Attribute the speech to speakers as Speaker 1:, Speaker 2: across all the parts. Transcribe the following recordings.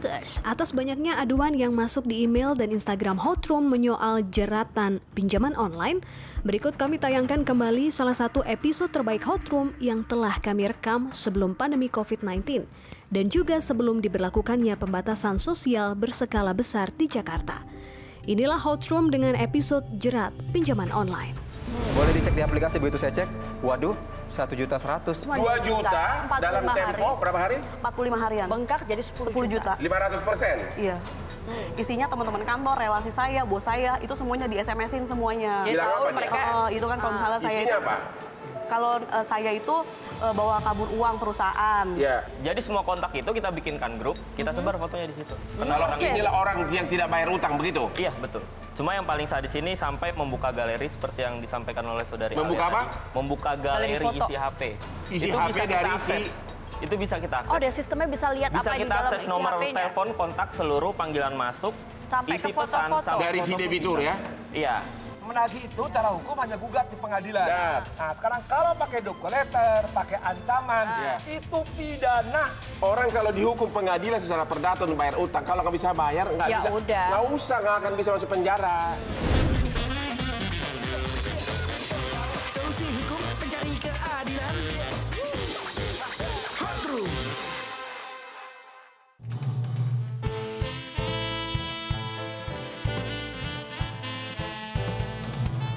Speaker 1: Reuters, atas banyaknya aduan yang masuk di email dan Instagram Hotroom menyoal jeratan pinjaman online, berikut kami tayangkan kembali salah satu episode terbaik Hotroom yang telah kami rekam sebelum pandemi COVID-19 dan juga sebelum diberlakukannya pembatasan sosial berskala besar di Jakarta. Inilah Hotroom dengan episode Jerat Pinjaman Online.
Speaker 2: Boleh dicek di aplikasi, begitu saya cek, waduh, 1.100.000.
Speaker 3: 2 juta dalam tempo berapa hari?
Speaker 4: 45 harian.
Speaker 5: Bengkak jadi 10 juta.
Speaker 3: 500%?
Speaker 4: Iya. Isinya teman-teman kantor, relasi saya, bos saya, itu semuanya di SMS-in semuanya.
Speaker 5: Jadi tahu mereka
Speaker 4: itu kan kalau misalnya saya
Speaker 3: isinya apa?
Speaker 4: Kalau saya itu bawa kabur uang perusahaan.
Speaker 3: Ya.
Speaker 6: Jadi semua kontak itu kita bikinkan grup, kita sebar fotonya di situ.
Speaker 3: Kalau inilah orang yang tidak bayar utang begitu?
Speaker 6: Iya, betul. Cuma yang paling sah di sini sampai membuka galeri seperti yang disampaikan oleh saudari
Speaker 3: Membuka
Speaker 6: Alia
Speaker 3: apa?
Speaker 6: tadi. Membuka galeri isi HP.
Speaker 3: Isi
Speaker 6: itu
Speaker 3: HP
Speaker 6: bisa kita
Speaker 3: dari
Speaker 6: akses. Itu bisa kita akses.
Speaker 5: Oh, dari sistemnya bisa lihat
Speaker 6: Bisa
Speaker 5: apa di
Speaker 6: kita
Speaker 5: dalam
Speaker 6: akses
Speaker 5: isi
Speaker 6: nomor
Speaker 5: HP-nya.
Speaker 6: telepon, kontak, seluruh panggilan masuk,
Speaker 5: Sampai
Speaker 6: isi
Speaker 5: ke foto-foto.
Speaker 6: pesan, sampai
Speaker 3: Dari si
Speaker 6: foto
Speaker 3: debitur
Speaker 6: bisa.
Speaker 3: ya?
Speaker 6: Iya.
Speaker 7: Menagih itu cara hukum hanya gugat di pengadilan.
Speaker 3: Ya.
Speaker 7: Nah, sekarang kalau pakai doku letter, pakai ancaman, itu pidana.
Speaker 3: Orang kalau dihukum pengadilan secara perdata untuk bayar utang, kalau nggak bisa bayar, nggak
Speaker 5: Ya
Speaker 3: bisa.
Speaker 5: udah.
Speaker 3: Nggak usah, nggak akan bisa masuk penjara.
Speaker 8: Solusi hukum pencari keadilan. Hotroom.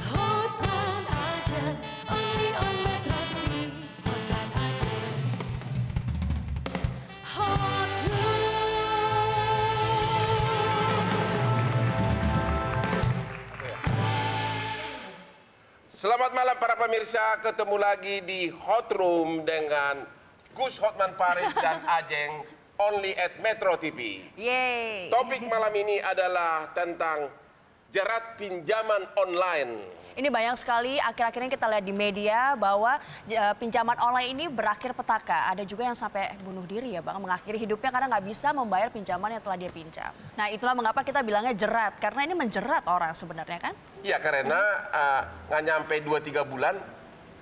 Speaker 8: Hotman aja, only on Metro TV. Hotman aja.
Speaker 3: Selamat malam para pemirsa, ketemu lagi di Hotroom dengan Gus Hotman Paris dan Ajeng, only at Metro TV.
Speaker 5: Yeay.
Speaker 3: Topik malam ini adalah tentang jerat pinjaman online.
Speaker 5: Ini banyak sekali akhir-akhir ini kita lihat di media bahwa pinjaman online ini berakhir petaka. Ada juga yang sampai bunuh diri ya Bang, mengakhiri hidupnya karena nggak bisa membayar pinjaman yang telah dia pinjam. Nah itulah mengapa kita bilangnya jerat, karena ini menjerat orang sebenarnya kan?
Speaker 3: Iya, karena nggak nyampe 2-3 bulan,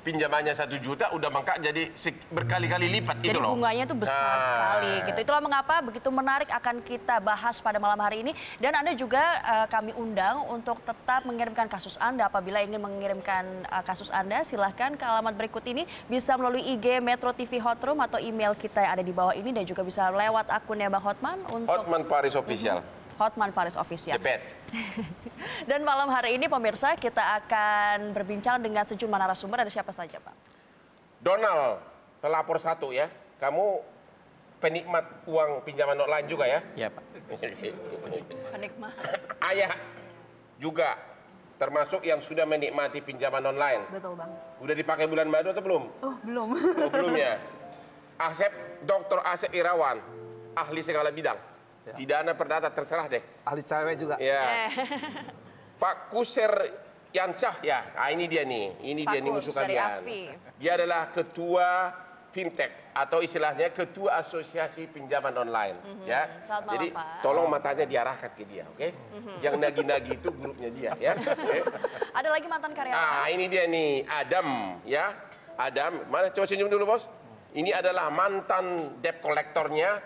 Speaker 3: pinjamannya 1 juta udah bengkak jadi berkali-kali lipat
Speaker 5: Jadi
Speaker 3: itu loh.
Speaker 5: bunganya itu besar sekali gitu. Itulah mengapa begitu menarik akan kita bahas pada malam hari ini. Dan Anda juga kami undang untuk tetap mengirimkan kasus Anda. Apabila ingin mengirimkan kasus Anda, silahkan ke alamat berikut ini. Bisa melalui IG Metro TV Hotroom atau email kita yang ada di bawah ini. Dan juga bisa lewat akunnya Bang Hotman.
Speaker 3: Hotman Paris Official.
Speaker 5: Hotman Paris Official.
Speaker 3: The best.
Speaker 5: Dan malam hari ini pemirsa kita akan berbincang dengan sejumlah narasumber. Ada siapa saja Pak?
Speaker 3: Donald, pelapor 1 ya. Kamu penikmat uang pinjaman online juga ya?
Speaker 6: Iya, Pak.
Speaker 5: Penikmat.
Speaker 3: Ayah juga termasuk yang sudah menikmati pinjaman online.
Speaker 4: Betul Bang.
Speaker 3: Udah dipakai bulan madu atau belum?
Speaker 4: Oh belum.
Speaker 3: Oh, belum ya. Dr. Asep Irawan, ahli segala bidang. Pidana perdata terserah deh.
Speaker 7: Ahli cewek juga.
Speaker 3: Ya. Pak Kuser Yansyah ya. Ah, ini dia nih. Ini dia nih musuh
Speaker 5: dari
Speaker 3: kalian.
Speaker 5: AFI.
Speaker 3: Dia adalah ketua fintech atau istilahnya ketua asosiasi pinjaman online. Ya.
Speaker 5: Selamat malam,
Speaker 3: Jadi
Speaker 5: Pak.
Speaker 3: tolong matanya diarahkan ke dia, oke? Yang nagi-nagi itu grupnya dia, ya. Oke?
Speaker 5: Ada lagi mantan karyawan.
Speaker 3: Ah, ini dia nih, Adam, ya. Adam, mana coba senyum dulu, Bos. Ini adalah mantan debt kolektornya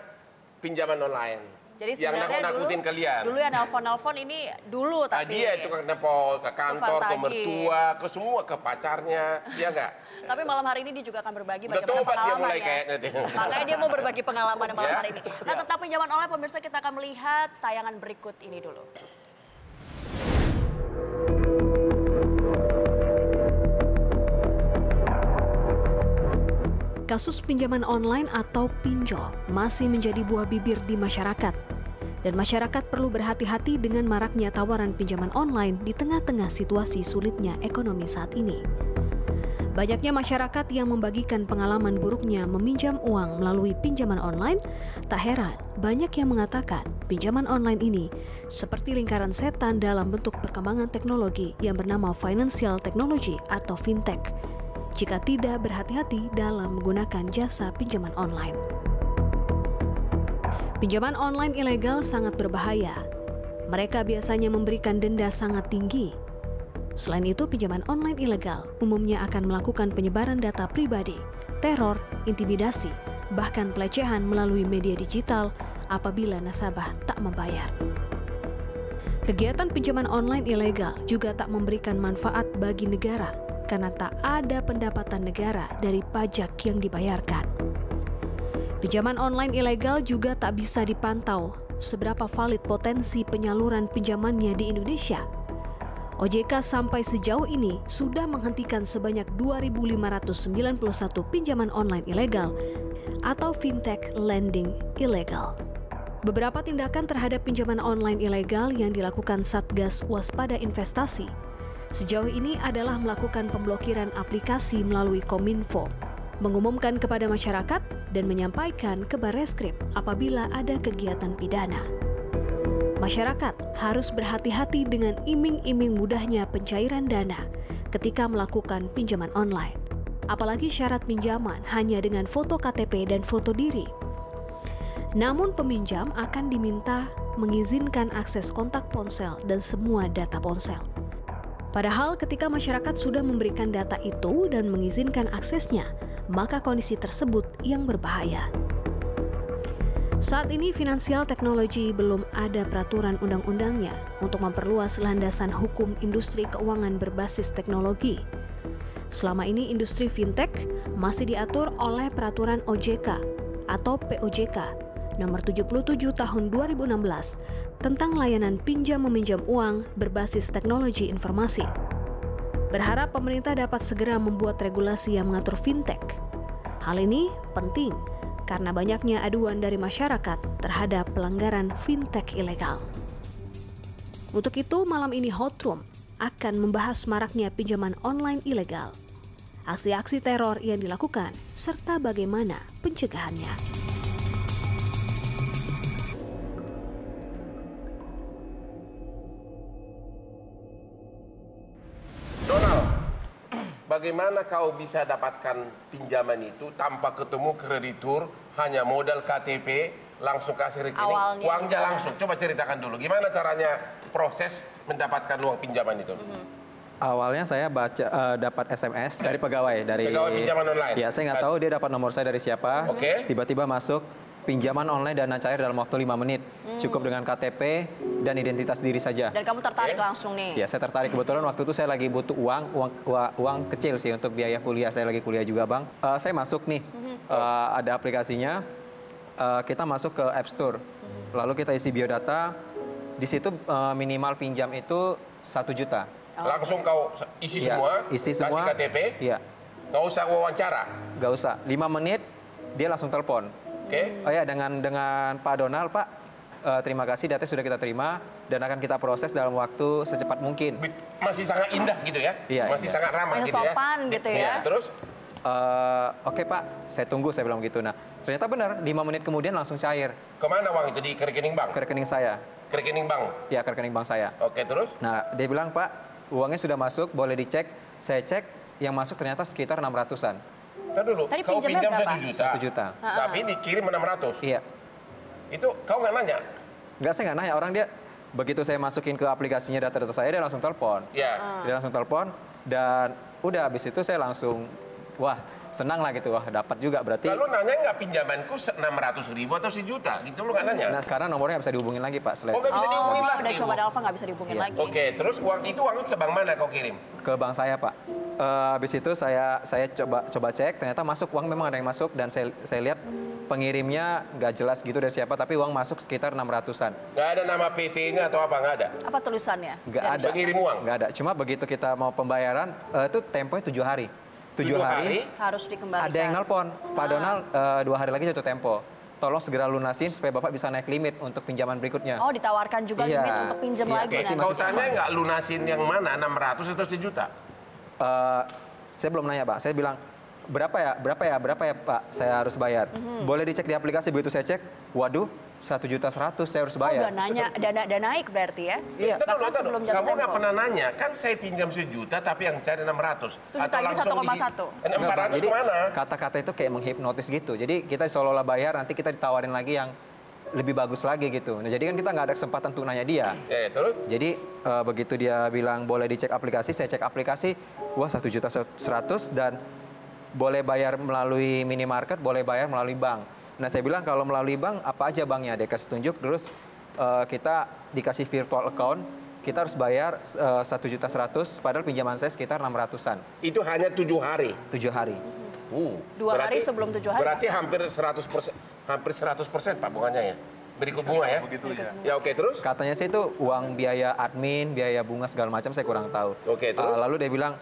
Speaker 3: pinjaman online.
Speaker 5: Jadi
Speaker 3: yang
Speaker 5: sebenarnya
Speaker 3: nakut-nakutin kalian.
Speaker 5: Dulu yang nelfon-nelfon ini dulu tapi.
Speaker 3: Dia itu kan nelfon ke kantor, ke mertua, ke semua, ke pacarnya, ya enggak?
Speaker 5: Tapi malam hari ini dia juga akan berbagi
Speaker 3: Udah
Speaker 5: bagaimana
Speaker 3: tobat dia
Speaker 5: pengalamannya.
Speaker 3: mulai kayaknya.
Speaker 5: Makanya dia mau berbagi pengalaman malam
Speaker 3: Ya.
Speaker 5: hari ini. Nah tentang pinjaman online pemirsa kita akan melihat tayangan berikut ini dulu.
Speaker 1: Kasus pinjaman online atau pinjol masih menjadi buah bibir di masyarakat. Dan masyarakat perlu berhati-hati dengan maraknya tawaran pinjaman online di tengah-tengah situasi sulitnya ekonomi saat ini. Banyaknya masyarakat yang membagikan pengalaman buruknya meminjam uang melalui pinjaman online, tak heran banyak yang mengatakan pinjaman online ini seperti lingkaran setan dalam bentuk perkembangan teknologi yang bernama financial technology atau fintech, jika tidak berhati-hati dalam menggunakan jasa pinjaman online. Pinjaman online ilegal sangat berbahaya. Mereka biasanya memberikan denda sangat tinggi. Selain itu, pinjaman online ilegal umumnya akan melakukan penyebaran data pribadi, teror, intimidasi, bahkan pelecehan melalui media digital apabila nasabah tak membayar. Kegiatan pinjaman online ilegal juga tak memberikan manfaat bagi negara karena tak ada pendapatan negara dari pajak yang dibayarkan. Pinjaman online ilegal juga tak bisa dipantau seberapa valid potensi penyaluran pinjamannya di Indonesia. OJK sampai sejauh ini sudah menghentikan sebanyak 2.591 pinjaman online ilegal atau fintech lending ilegal. Beberapa tindakan terhadap pinjaman online ilegal yang dilakukan Satgas Waspada Investasi sejauh ini adalah melakukan pemblokiran aplikasi melalui Kominfo, mengumumkan kepada masyarakat dan menyampaikan ke Barreskrim apabila ada kegiatan pidana. Masyarakat harus berhati-hati dengan iming-iming mudahnya pencairan dana ketika melakukan pinjaman online. Apalagi syarat pinjaman hanya dengan foto KTP dan foto diri. Namun peminjam akan diminta mengizinkan akses kontak ponsel dan semua data ponsel. Padahal ketika masyarakat sudah memberikan data itu dan mengizinkan aksesnya, maka kondisi tersebut yang berbahaya. Saat ini Financial Technology belum ada peraturan undang-undangnya untuk memperluas landasan hukum industri keuangan berbasis teknologi. Selama ini industri fintech masih diatur oleh peraturan OJK atau POJK nomor 77 tahun 2016 tentang layanan pinjam-meminjam uang berbasis teknologi informasi. Berharap pemerintah dapat segera membuat regulasi yang mengatur fintech. Hal ini penting karena banyaknya aduan dari masyarakat terhadap pelanggaran fintech ilegal. Untuk itu, malam ini Hot Room akan membahas maraknya pinjaman online ilegal, aksi-aksi teror yang dilakukan, serta bagaimana pencegahannya.
Speaker 3: Bagaimana kau bisa dapatkan pinjaman itu tanpa ketemu kreditur, hanya modal KTP, langsung kasih rekening, uangnya langsung. Coba ceritakan dulu, gimana caranya proses mendapatkan uang pinjaman itu?
Speaker 2: Awalnya saya dapat SMS dari pegawai
Speaker 3: pinjaman online.
Speaker 2: Ya, saya nggak tahu dia dapat nomor saya dari siapa. Tiba-tiba masuk pinjaman online dana cair dalam waktu 5 menit. Cukup dengan KTP dan identitas diri saja.
Speaker 5: Dan kamu tertarik langsung nih?
Speaker 2: Ya, saya tertarik. Kebetulan waktu itu saya lagi butuh uang kecil sih untuk biaya kuliah. Saya lagi kuliah juga, Bang. Saya masuk nih, ada aplikasinya. Kita masuk ke App Store. Lalu kita isi biodata. Di situ minimal pinjam itu 1 juta.
Speaker 3: Langsung kau isi semua, kasih KTP, nggak usah wawancara?
Speaker 2: Nggak usah, 5 menit dia langsung telepon. Oh ya, dengan Pak Donald, Pak, terima kasih, data sudah kita terima dan akan kita proses dalam waktu secepat mungkin.
Speaker 3: Masih sangat indah gitu ya? Masih sangat ramah gitu ya?
Speaker 5: Sopan gitu ya?
Speaker 3: Terus?
Speaker 2: Oke Pak, saya tunggu, saya bilang gitu. Nah, ternyata benar, 5 menit kemudian langsung cair.
Speaker 3: Kemana uang itu? Di rekening bank?
Speaker 2: Ke rekening saya.
Speaker 3: Ke rekening bank?
Speaker 2: Ya, ke rekening bank saya.
Speaker 3: Oke, terus?
Speaker 2: Nah, dia bilang, Pak, uangnya sudah masuk, boleh dicek. Saya cek, yang masuk ternyata sekitar 600-an.
Speaker 3: Ntar dulu,
Speaker 5: tadi
Speaker 3: kau pinjam
Speaker 5: berapa?
Speaker 2: 1 juta.
Speaker 3: Tapi dikirim 600?
Speaker 2: Iya.
Speaker 3: Itu kau nggak nanya?
Speaker 2: Nggak, saya nggak nanya. Orang dia, begitu saya masukin ke aplikasinya data-data saya, dia langsung telepon. Dia langsung telepon, dan udah habis itu saya langsung, wah, senang lah gitu, wah dapat juga berarti.
Speaker 3: Lalu nanya nggak pinjamanku 600.000 atau 1 juta? Gitu lu nggak nanya?
Speaker 2: Nah, sekarang nomornya nggak bisa dihubungin lagi, Pak.
Speaker 3: Oh, nggak bisa dihubungin lagi?
Speaker 5: Udah coba telepon nggak bisa dihubungin lagi.
Speaker 3: Oke, terus uangnya ke bank mana kau kirim?
Speaker 2: Ke bank saya, Pak. Habis itu saya coba cek, ternyata masuk, uang memang ada yang masuk, dan saya lihat pengirimnya nggak jelas gitu dari siapa, tapi uang masuk sekitar 600-an.
Speaker 3: Nggak ada nama PT-nya atau apa, nggak ada?
Speaker 5: Apa tulisannya?
Speaker 2: Nggak ada.
Speaker 3: Pengirim uang?
Speaker 2: Nggak ada. Cuma begitu kita mau pembayaran, itu temponya 7 hari. 7 hari
Speaker 5: harus dikembalikan.
Speaker 2: Ada yang nelpon, Pak Donald 2 hari lagi jatuh tempo. Tolong segera lunasin supaya Bapak bisa naik limit untuk pinjaman berikutnya.
Speaker 5: Oh, ditawarkan juga limit untuk pinjam lagi.
Speaker 3: Kau tanya nggak lunasin yang mana, 600 atau 1 juta?
Speaker 2: Saya belum nanya, Pak. Saya bilang, berapa ya Pak saya harus bayar? Boleh dicek di aplikasi. Begitu saya cek, waduh, 1.100.000 saya harus bayar.
Speaker 5: Oh, udah nanya, dana naik berarti ya?
Speaker 2: Iya.
Speaker 3: Kamu nggak pernah nanya, kan saya pinjam 1 juta tapi yang cari 600.
Speaker 5: Atau langsung 1,1.
Speaker 3: 400 kemana?
Speaker 2: Kata-kata itu kayak menghipnotis gitu. Jadi kita seolah-olah bayar, nanti kita ditawarin lagi yang lebih bagus lagi gitu. Nah, jadi kan kita nggak ada kesempatan untuk nanya dia.
Speaker 3: Terus?
Speaker 2: Jadi begitu dia bilang boleh dicek aplikasi, saya cek aplikasi, wah 1.100.000 dan boleh bayar melalui minimarket, boleh bayar melalui bank. Nah saya bilang kalau melalui bank apa aja banknya, dia kasih tunjuk, terus kita dikasih virtual account, kita harus bayar 1.100.000, padahal pinjaman saya sekitar 600-an.
Speaker 3: Itu hanya 7 hari.
Speaker 2: 7 hari.
Speaker 5: 2 hari sebelum 7 hari.
Speaker 3: Berarti hampir 100%, hampir 100% Pak bunganya ya. Berikut bunga ya.
Speaker 7: Begitu ya.
Speaker 3: Ya oke, terus?
Speaker 2: Katanya sih itu uang biaya admin, biaya bunga segala macam saya kurang tahu.
Speaker 3: Oke, terus?
Speaker 2: Lalu dia bilang,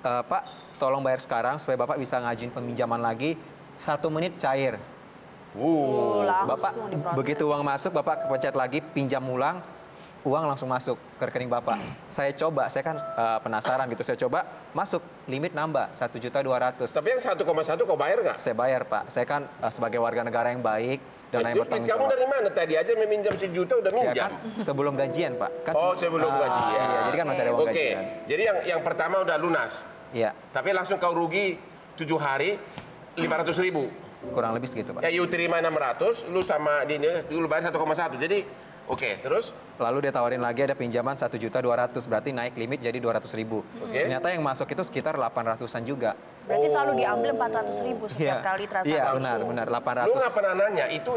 Speaker 2: Pak tolong bayar sekarang supaya Bapak bisa ngajuin peminjaman lagi 1 menit cair. Bapak
Speaker 5: diproses.
Speaker 2: begitu uang masuk, Bapak kepencet lagi pinjam ulang, uang langsung masuk ke rekening Bapak. Saya coba, saya kan penasaran gitu, saya coba masuk, limit nambah 1.200.000.
Speaker 3: Tapi yang 1,1 kau bayar nggak?
Speaker 2: Saya bayar Pak, saya kan sebagai warga negara yang baik dan yang bertanggung
Speaker 3: Kamu
Speaker 2: jawab.
Speaker 3: dari mana? Tadi aja meminjam 1 juta udah
Speaker 2: Ya
Speaker 3: minjam.
Speaker 2: kan sebelum gajian Pak. Kan
Speaker 3: Sebelum gajian.
Speaker 2: Iya, jadi kan masih ada uang
Speaker 3: Oke,
Speaker 2: gajian.
Speaker 3: jadi yang pertama udah lunas.
Speaker 2: Iya,
Speaker 3: Tapi langsung kau rugi 7 hari 500.000.
Speaker 2: kurang lebih segitu Pak.
Speaker 3: Ya, you terima 600, lu sama dia dulu bayar 1,1. Jadi, oke, terus?
Speaker 2: Lalu dia tawarin lagi ada pinjaman 1.200.000, berarti naik limit jadi 200.000.
Speaker 3: Oke.
Speaker 2: Ternyata yang masuk itu sekitar 800-an juga.
Speaker 5: Berarti selalu diambil 400.000 setiap kali transaksi.
Speaker 2: Iya, benar, 800.
Speaker 3: Lu nggak pernah nanya, itu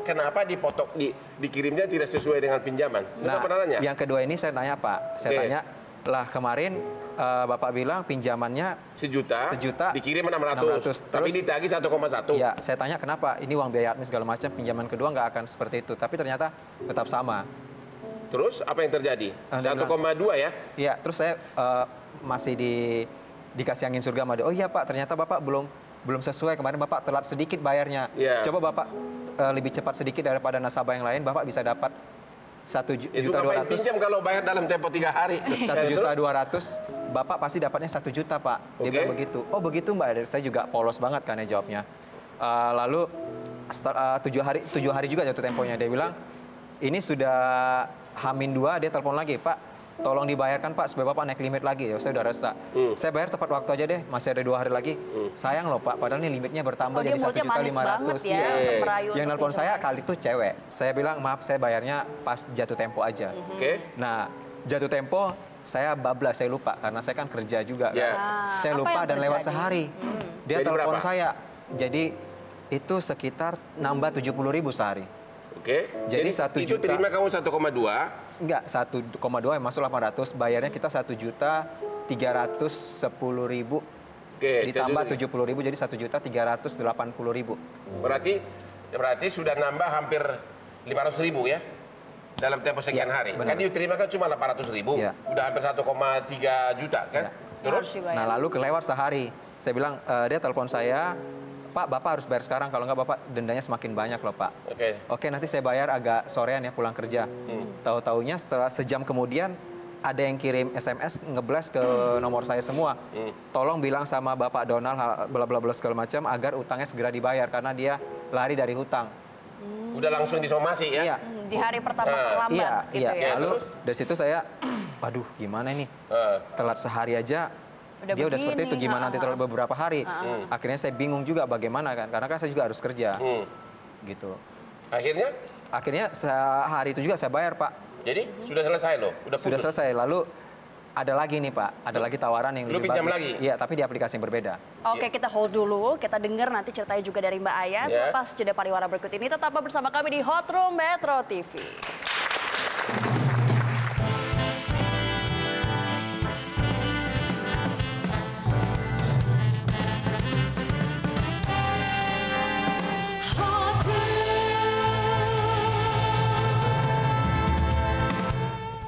Speaker 3: kenapa dipotong, dikirimnya tidak sesuai dengan pinjaman? Lu nggak pernah nanya?
Speaker 2: Yang kedua ini saya tanya Pak, saya
Speaker 3: Oke.
Speaker 2: tanya, lah kemarin Bapak bilang pinjamannya
Speaker 3: 1 juta,
Speaker 2: sejuta,
Speaker 3: dikirim 600, tapi
Speaker 2: terus-
Speaker 3: ditagih 1,1.
Speaker 2: ya saya tanya kenapa, ini uang biaya admin segala macam, pinjaman kedua nggak akan seperti itu, tapi ternyata tetap sama.
Speaker 3: Terus apa yang terjadi?
Speaker 2: Dia
Speaker 3: 1,2 ya?
Speaker 2: Iya, terus saya masih dikasih angin surga sama dia. Oh iya Pak, ternyata Bapak belum sesuai, kemarin Bapak telat sedikit bayarnya.
Speaker 3: Iya.
Speaker 2: Coba Bapak lebih cepat sedikit daripada nasabah yang lain, Bapak bisa dapat
Speaker 3: Itu ngapain
Speaker 2: 1.200.000.
Speaker 3: pinjam kalau bayar dalam tempo 3 hari?
Speaker 2: 1.200.000, Bapak pasti dapatnya 1 juta Pak. Dia
Speaker 3: Oke.
Speaker 2: bilang begitu. Oh begitu Mbak, saya juga polos banget kan ya jawabnya. Lalu 7 hari juga jatuh temponya. Dia bilang ini sudah H-2, dia telepon lagi, Pak tolong dibayarkan Pak supaya Bapak naik limit lagi. Ya saya udah resah. Saya bayar tepat waktu aja deh, masih ada 2 hari lagi. Sayang loh Pak, padahal ini limitnya bertambah
Speaker 5: Dia
Speaker 2: jadi
Speaker 5: mulutnya manis banget
Speaker 2: 1.500.000.
Speaker 5: ya, untuk merayu
Speaker 2: Yang
Speaker 5: untuk
Speaker 2: nelpon saya
Speaker 5: pinjaman.
Speaker 2: kali itu cewek. Saya bilang maaf, saya bayarnya pas jatuh tempo aja.
Speaker 3: Oke.
Speaker 2: Nah, jatuh tempo saya bablas, saya lupa karena saya kan kerja juga
Speaker 3: Ya.
Speaker 2: kan. Saya
Speaker 5: Apa
Speaker 2: lupa
Speaker 5: yang
Speaker 2: dan lewat
Speaker 5: terjadi?
Speaker 2: sehari. Dia
Speaker 3: Jadi
Speaker 2: telepon
Speaker 3: berapa?
Speaker 2: saya. Jadi itu sekitar nambah 70.000 sehari.
Speaker 3: Oke.
Speaker 2: Jadi 1
Speaker 3: itu
Speaker 2: juta.
Speaker 3: terima kamu 1,2.
Speaker 2: Enggak, 1,2 yang masuk 800, bayarnya kita 1.310.000
Speaker 3: Oke.
Speaker 2: ditambah
Speaker 3: 1 juta.
Speaker 2: 70.000 jadi 1.380.000.
Speaker 3: Berarti sudah nambah hampir 500.000 ya? Dalam tempo sekian
Speaker 2: Ya,
Speaker 3: hari.
Speaker 2: benar.
Speaker 3: Kan you terima kan cuma 800.000.
Speaker 2: Ya.
Speaker 3: Udah hampir 1,3 juta kan?
Speaker 2: Ya.
Speaker 3: Terus?
Speaker 5: Harus dibayar.
Speaker 2: Nah lalu kelewat sehari. Saya bilang, dia telepon saya, Pak Bapak harus bayar sekarang, kalau nggak Bapak dendanya semakin banyak loh Pak.
Speaker 3: Oke.
Speaker 2: Oke, nanti saya bayar agak sorean ya pulang kerja. Tahu-taunya setelah sejam kemudian ada yang kirim SMS ngeblast ke nomor saya semua. Tolong bilang sama Bapak Donald bla bla bla segala macam agar utangnya segera dibayar karena dia lari dari hutang.
Speaker 3: Udah langsung disomasi ya?
Speaker 2: Iya.
Speaker 5: Di hari pertama terlambat
Speaker 2: Iya,
Speaker 5: gitu
Speaker 2: iya.
Speaker 5: ya.
Speaker 2: Lalu
Speaker 3: Terus?
Speaker 2: dari situ saya, waduh gimana nih? Telat sehari aja.
Speaker 5: Udah
Speaker 2: Dia udah seperti itu,
Speaker 5: begini,
Speaker 2: gimana nanti telat beberapa hari? Akhirnya saya bingung juga bagaimana kan, karena kan saya juga harus kerja, gitu.
Speaker 3: Akhirnya?
Speaker 2: Sehari itu juga saya bayar Pak.
Speaker 3: Jadi sudah selesai loh? Udah
Speaker 2: Sudah
Speaker 3: putus?
Speaker 2: selesai. Lalu ada lagi nih Pak, ada lagi tawaran yang
Speaker 3: Lu
Speaker 2: lebih
Speaker 3: pinjam
Speaker 2: bagus.
Speaker 3: lagi?
Speaker 2: Iya, tapi di aplikasi yang berbeda.
Speaker 5: Oke, kita hold dulu. Kita dengar nanti ceritanya juga dari Mbak Aya.
Speaker 3: Ya.
Speaker 5: Selepas jeda pariwara berikut ini, tetaplah bersama kami di Hot Room Metro TV.